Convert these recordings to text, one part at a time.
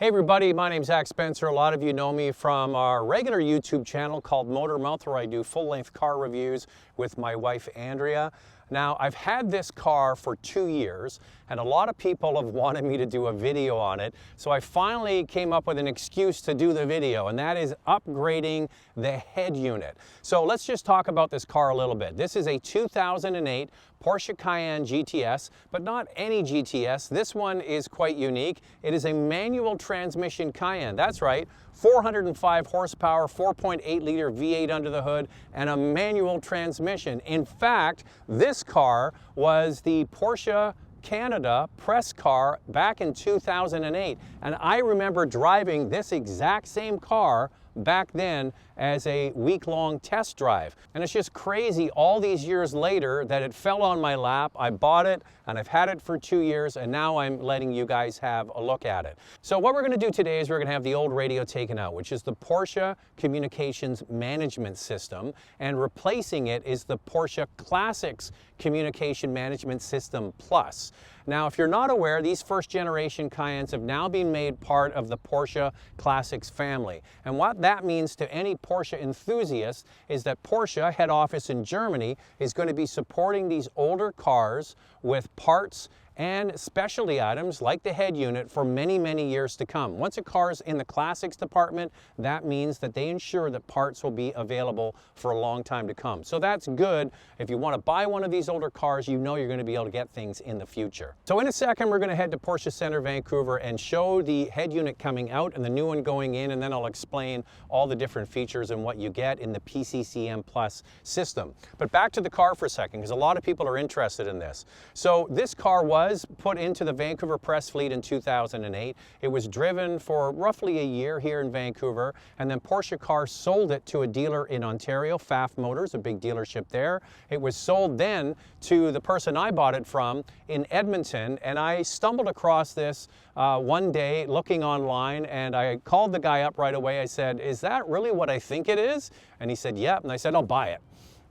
Hey everybody, my name's Zach Spencer. A lot of you know me from our regular YouTube channel called Motor Mouth, where I do full-length car reviews with my wife Andrea. Now, I've had this car for 2 years, and a lot of people have wanted me to do a video on it, so I finally came up with an excuse to do the video, and that is upgrading the head unit. So let's just talk about this car a little bit. This is a 2008 Porsche Cayenne GTS, but not any GTS. This one is quite unique. It is a manual transmission Cayenne. That's right, 405 horsepower, 4.8 liter V8 under the hood, and a manual transmission. In fact, this car was the Porsche Canada press car back in 2008, and I remember driving this exact same car back then as a week-long test drive. And it's just crazy all these years later that it fell on my lap. I bought it and I've had it for 2 years, and now I'm letting you guys have a look at it. So what we're going to do today is we're going to have the old radio taken out, which is the Porsche Communications Management System, and replacing it is the Porsche Classics Communication Management System Plus. Now, if you're not aware, these first generation Cayennes have now been made part of the Porsche Classics family. And what that means to any Porsche enthusiast is that Porsche, head office in Germany, is going to be supporting these older cars with parts and specialty items like the head unit for many, many years to come. Once a car's in the classics department, that means that they ensure that parts will be available for a long time to come. So that's good. If you want to buy one of these older cars, you know you're going to be able to get things in the future. So in a second, we're going to head to Porsche Centre Vancouver and show the head unit coming out and the new one going in, and then I'll explain all the different features and what you get in the Pccm Plus system. But back to the car for a second, because a lot of people are interested in this. So this car was put into the Vancouver press fleet in 2008. It was driven for roughly a year here in Vancouver, and then Porsche Cars sold it to a dealer in Ontario, Pfaff Motors, a big dealership there. It was sold then to the person I bought it from in Edmonton, and I stumbled across this one day looking online, and I called the guy up right away. I said, "Is that really what I think it is?" And he said, "Yep." And I said, "I'll buy it."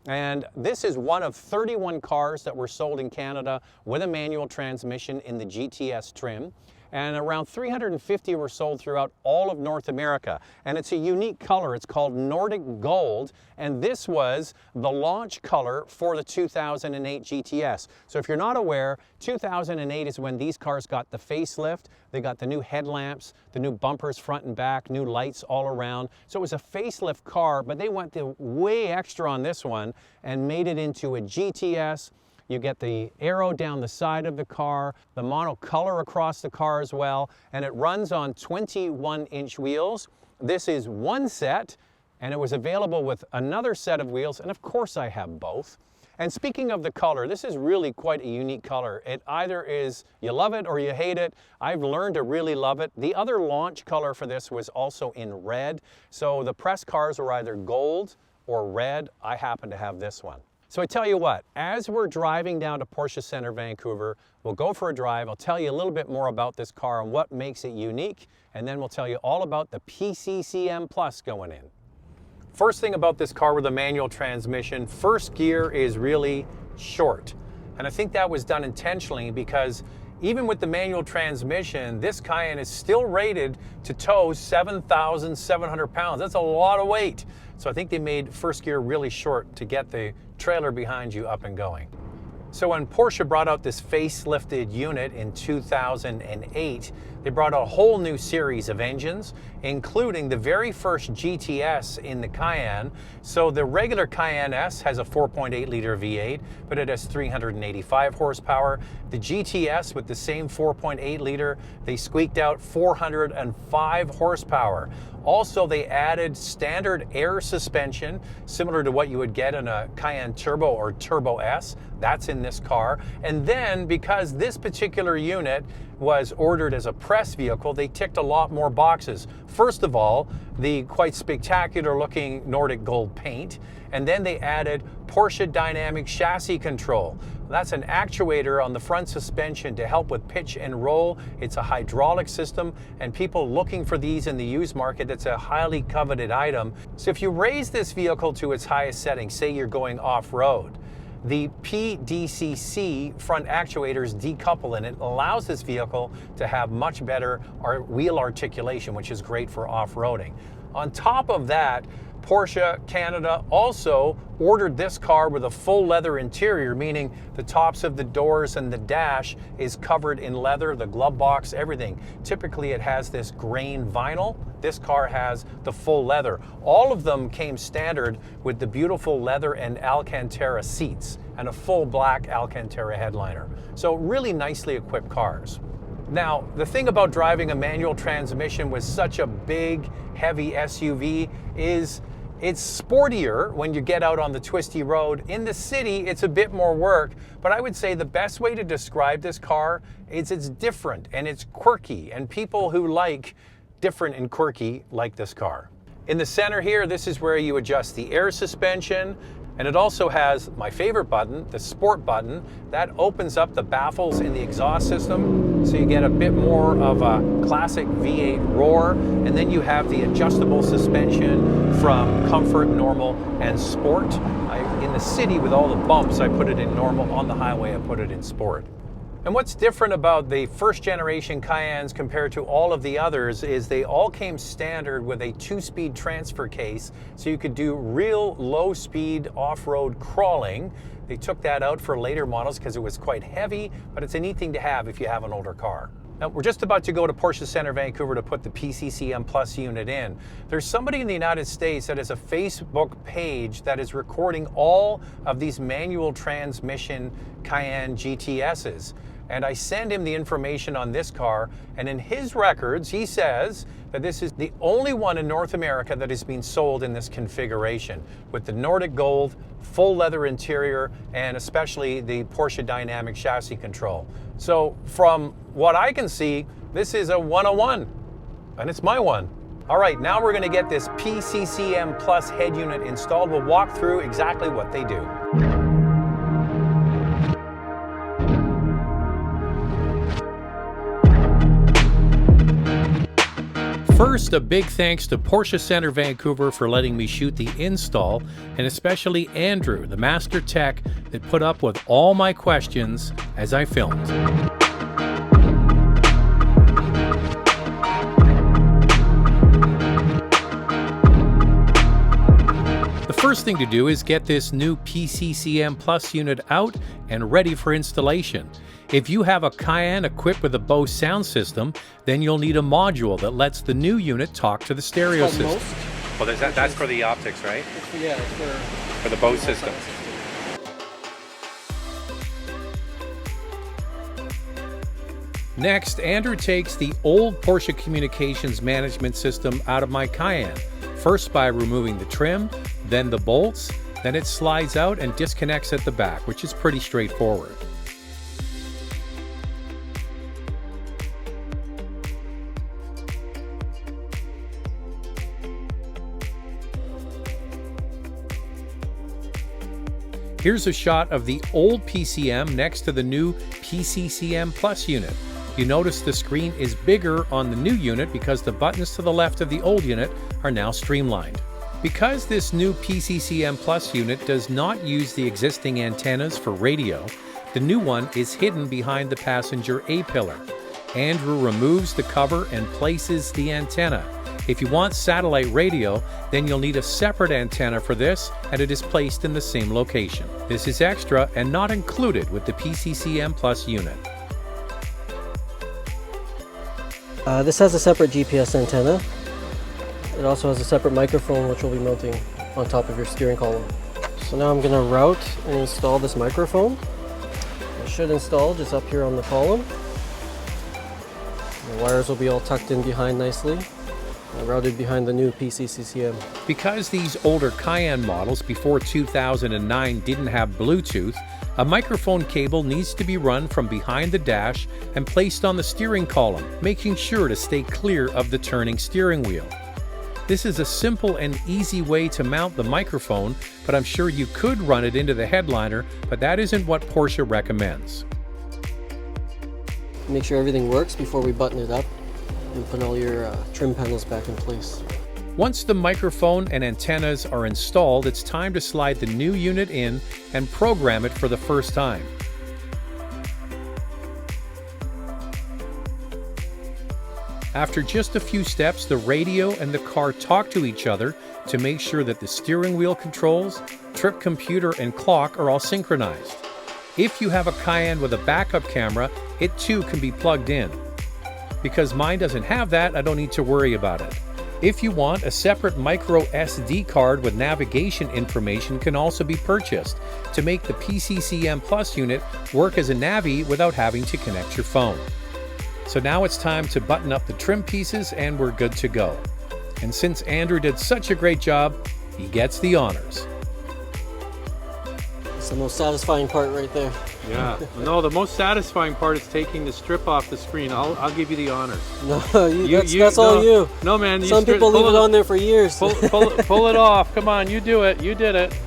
And this is one of 31 cars that were sold in Canada with a manual transmission in the GTS trim. And around 350 were sold throughout all of North America. And it's a unique color. It's called Nordic Gold. And this was the launch color for the 2008 GTS. So if you're not aware, 2008 is when these cars got the facelift. They got the new headlamps, the new bumpers front and back, new lights all around. So it was a facelift car, but they went way extra on this one and made it into a GTS. You get the arrow down the side of the car, the monocolor across the car as well, and it runs on 21-inch wheels. This is one set, and it was available with another set of wheels, and of course I have both. And speaking of the color, this is really quite a unique color. It either is you love it or you hate it. I've learned to really love it. The other launch color for this was also in red, so the press cars were either gold or red. I happen to have this one. So I tell you what, as we're driving down to Porsche Centre Vancouver, we'll go for a drive. I'll tell you a little bit more about this car and what makes it unique, and then we'll tell you all about the Pccm Plus going in. First thing about this car with a manual transmission, first gear is really short. And I think that was done intentionally because even with the manual transmission, this Cayenne is still rated to tow 7,700 pounds. That's a lot of weight. So I think they made first gear really short to get the trailer behind you up and going. So when Porsche brought out this facelifted unit in 2008, they brought out a whole new series of engines, including the very first GTS in the Cayenne. So the regular Cayenne S has a 4.8 liter V8, but it has 385 horsepower. The GTS with the same 4.8 liter, they squeaked out 405 horsepower. Also, they added standard air suspension, similar to what you would get in a Cayenne Turbo or Turbo S. That's in this car. And then, because this particular unit was ordered as a press vehicle, they ticked a lot more boxes. First of all, the quite spectacular looking Nordic Gold Paint, and then they added Porsche Dynamic Chassis Control. That's an actuator on the front suspension to help with pitch and roll. It's a hydraulic system, and people looking for these in the used market, it's a highly coveted item. So if you raise this vehicle to its highest setting, say you're going off-road, the PDCC front actuators decouple, and it allows this vehicle to have much better wheel articulation, which is great for off-roading. On top of that, Porsche Canada also ordered this car with a full leather interior, meaning the tops of the doors and the dash is covered in leather, the glove box, everything. Typically it has this grain vinyl. This car has the full leather. All of them came standard with the beautiful leather and Alcantara seats and a full black Alcantara headliner. So really nicely equipped cars. Now, the thing about driving a manual transmission with such a big, heavy SUV is it's sportier when you get out on the twisty road. In the city, it's a bit more work, but I would say the best way to describe this car is it's different and it's quirky, and people who like different and quirky like this car. In the center here, this is where you adjust the air suspension, and it also has my favorite button, the sport button, that opens up the baffles in the exhaust system, so you get a bit more of a classic V8 roar. And then you have the adjustable suspension from comfort, normal, and sport. In the city with all the bumps, I put it in normal. On the highway, I put it in sport. And what's different about the first generation Cayennes compared to all of the others is they all came standard with a 2-speed transfer case, so you could do real low-speed off-road crawling. They took that out for later models because it was quite heavy, but it's a neat thing to have if you have an older car. Now, we're just about to go to Porsche Centre Vancouver to put the Pccm Plus unit in. There's somebody in the United States that has a Facebook page that is recording all of these manual transmission Cayenne GTSs. And I send him the information on this car, and in his records, he says that this is the only one in North America that is being sold in this configuration, with the Nordic Gold, full leather interior, and especially the Porsche Dynamic Chassis Control. So from what I can see, this is a 101, and it's my one. All right, now we're gonna get this Pccm Plus head unit installed. We'll walk through exactly what they do. First, a big thanks to Porsche Centre Vancouver for letting me shoot the install, and especially Andrew, the master tech, that put up with all my questions as I filmed. The first thing to do is get this new Pccm Plus unit out and ready for installation. If you have a Cayenne equipped with a Bose sound system, then you'll need a module that lets the new unit talk to the stereo system. Well, that's for the optics, right? Yeah, for the Bose system. Next, Andrew takes the old Porsche communications management system out of my Cayenne. First by removing the trim, then the bolts, then it slides out and disconnects at the back, which is pretty straightforward. Here's a shot of the old PCM next to the new Pccm Plus unit. You notice the screen is bigger on the new unit because the buttons to the left of the old unit are now streamlined. Because this new Pccm Plus unit does not use the existing antennas for radio, the new one is hidden behind the passenger A-pillar. Andrew removes the cover and places the antenna. If you want satellite radio, then you'll need a separate antenna for this, and it is placed in the same location. This is extra and not included with the Pccm Plus unit. This has a separate GPS antenna. It also has a separate microphone which will be mounting on top of your steering column. So now I'm going to route and install this microphone. It should install just up here on the column. The wires will be all tucked in behind nicely. Routed behind the new Pccm. Because these older Cayenne models before 2009 didn't have Bluetooth, a microphone cable needs to be run from behind the dash and placed on the steering column, making sure to stay clear of the turning steering wheel. This is a simple and easy way to mount the microphone, but I'm sure you could run it into the headliner, but that isn't what Porsche recommends. Make sure everything works before we button it up and put all your trim panels back in place. Once the microphone and antennas are installed, it's time to slide the new unit in and program it for the first time. After just a few steps, the radio and the car talk to each other to make sure that the steering wheel controls, trip computer, and clock are all synchronized. If you have a Cayenne with a backup camera, it too can be plugged in. Because mine doesn't have that, I don't need to worry about it. If you want, a separate micro SD card with navigation information can also be purchased to make the Pccm Plus unit work as a Navi without having to connect your phone. So now it's time to button up the trim pieces and we're good to go. And since Andrew did such a great job, he gets the honors. It's the most satisfying part right there. Yeah. No, the most satisfying part is taking the strip off the screen. I'll give you the honors. No, that's all you. No, man. Some people leave it on there for years. Pull it off. Come on, you do it. You did it.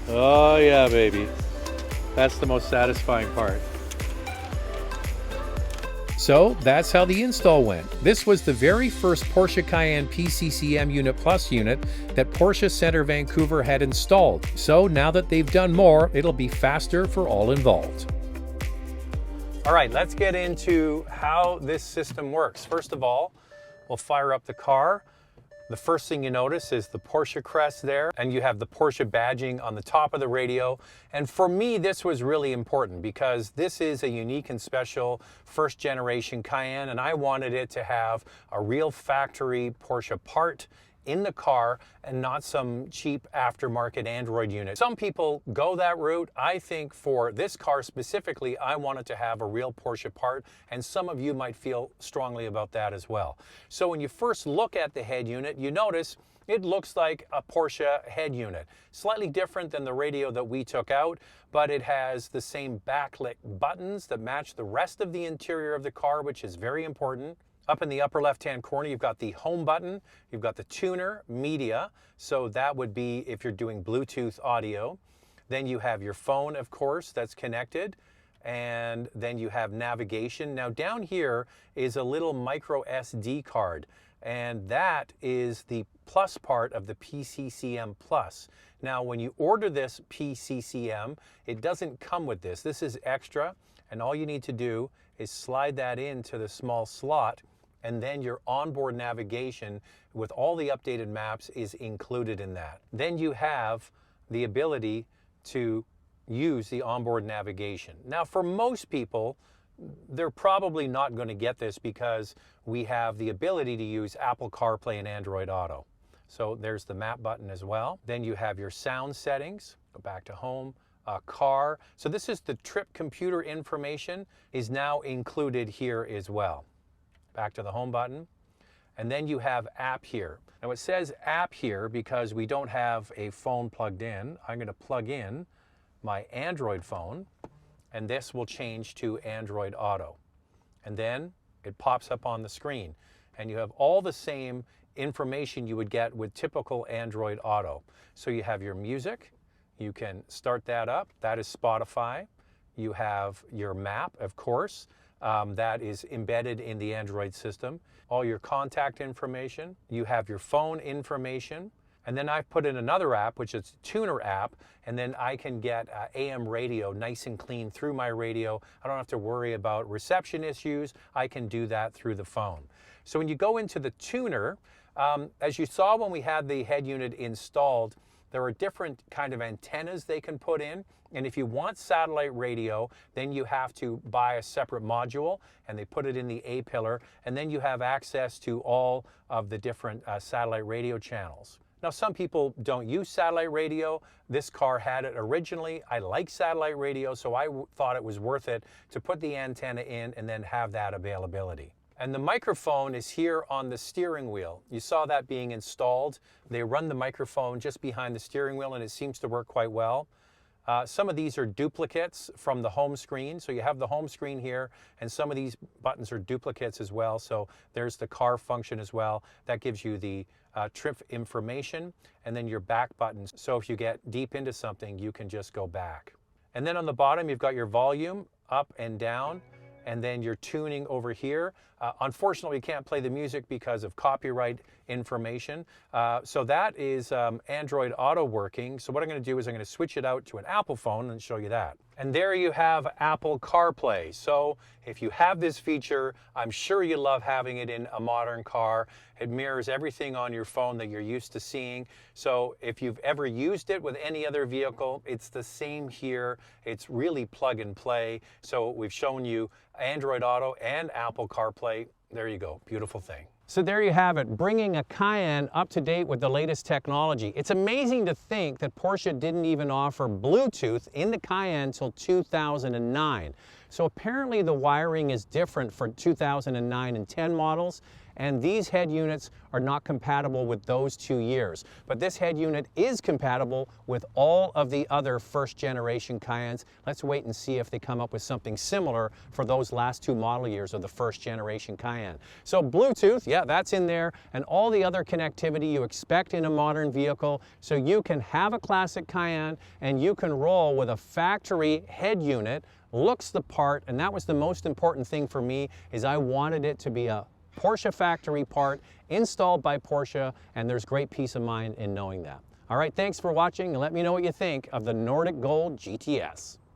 Oh, yeah, baby. That's the most satisfying part. So that's how the install went. This was the very first Porsche Cayenne Pccm Unit Plus unit that Porsche Centre Vancouver had installed. So now that they've done more, it'll be faster for all involved. All right, let's get into how this system works. First of all, we'll fire up the car. The first thing you notice is the Porsche crest there, and you have the Porsche badging on the top of the radio. And for me, this was really important because this is a unique and special first generation Cayenne, and I wanted it to have a real factory Porsche part in the car and not some cheap aftermarket Android unit. Some people go that route. I think for this car specifically, I wanted to have a real Porsche part, and some of you might feel strongly about that as well. So when you first look at the head unit, you notice it looks like a Porsche head unit. Slightly different than the radio that we took out, but it has the same backlit buttons that match the rest of the interior of the car, which is very important. Up in the upper left-hand corner, you've got the home button, you've got the tuner, media, so that would be if you're doing Bluetooth audio. Then you have your phone, of course, that's connected, and then you have navigation. Now down here is a little micro SD card, and that is the plus part of the Pccm Plus. Now when you order this Pccm, it doesn't come with this. This is extra, and all you need to do is slide that into the small slot, and then your onboard navigation with all the updated maps is included in that. Then you have the ability to use the onboard navigation. Now for most people, they're probably not going to get this because we have the ability to use Apple CarPlay and Android Auto. So there's the map button as well. Then you have your sound settings. Go back to home. Car. So this is the trip computer information is now included here as well. Back to the home button. And then you have app here. Now it says app here because we don't have a phone plugged in. I'm going to plug in my Android phone, and this will change to Android Auto. And then it pops up on the screen, and you have all the same information you would get with typical Android Auto. So you have your music. You can start that up. That is Spotify. You have your map, of course. That is embedded in the Android system. All your contact information. You have your phone information. And then I've put in another app, which is a tuner app, and then I can get AM radio nice and clean through my radio. I don't have to worry about reception issues. I can do that through the phone. So when you go into the tuner, as you saw when we had the head unit installed, there are different kind of antennas they can put in. And if you want satellite radio, then you have to buy a separate module, and they put it in the A-pillar, and then you have access to all of the different satellite radio channels. Now, some people don't use satellite radio. This car had it originally. I like satellite radio, so I thought it was worth it to put the antenna in and then have that availability. And the microphone is here on the steering wheel. You saw that being installed. They run the microphone just behind the steering wheel, and it seems to work quite well. Some of these are duplicates from the home screen. So you have the home screen here, and some of these buttons are duplicates as well. So there's the car function as well. That gives you the trip information, and then your back buttons. So if you get deep into something, you can just go back. And then on the bottom, you've got your volume up and down. and then your tuning over here. Unfortunately, we can't play the music because of copyright information. So that is Android Auto working. So what I'm going to do is I'm going to switch it out to an Apple phone and show you that. And there you have Apple CarPlay. So if you have this feature, I'm sure you love having it in a modern car. It mirrors everything on your phone that you're used to seeing. So if you've ever used it with any other vehicle, it's the same here. It's really plug and play. So we've shown you Android Auto and Apple CarPlay. There you go, beautiful thing. So there you have it, bringing a Cayenne up to date with the latest technology. It's amazing to think that Porsche didn't even offer Bluetooth in the Cayenne until 2009. So apparently the wiring is different for 2009 and 10 models, and these head units are not compatible with those 2 years. But this head unit is compatible with all of the other first generation Cayennes. Let's wait and see if they come up with something similar for those last 2 model years of the first generation Cayenne. So Bluetooth, yeah, that's in there, and all the other connectivity you expect in a modern vehicle, so you can have a classic Cayenne and you can roll with a factory head unit, looks the part, and that was the most important thing for me, is I wanted it to be a Porsche factory part installed by Porsche, and there's great peace of mind in knowing that. All right, thanks for watching, and let me know what you think of the Nordic Gold GTS.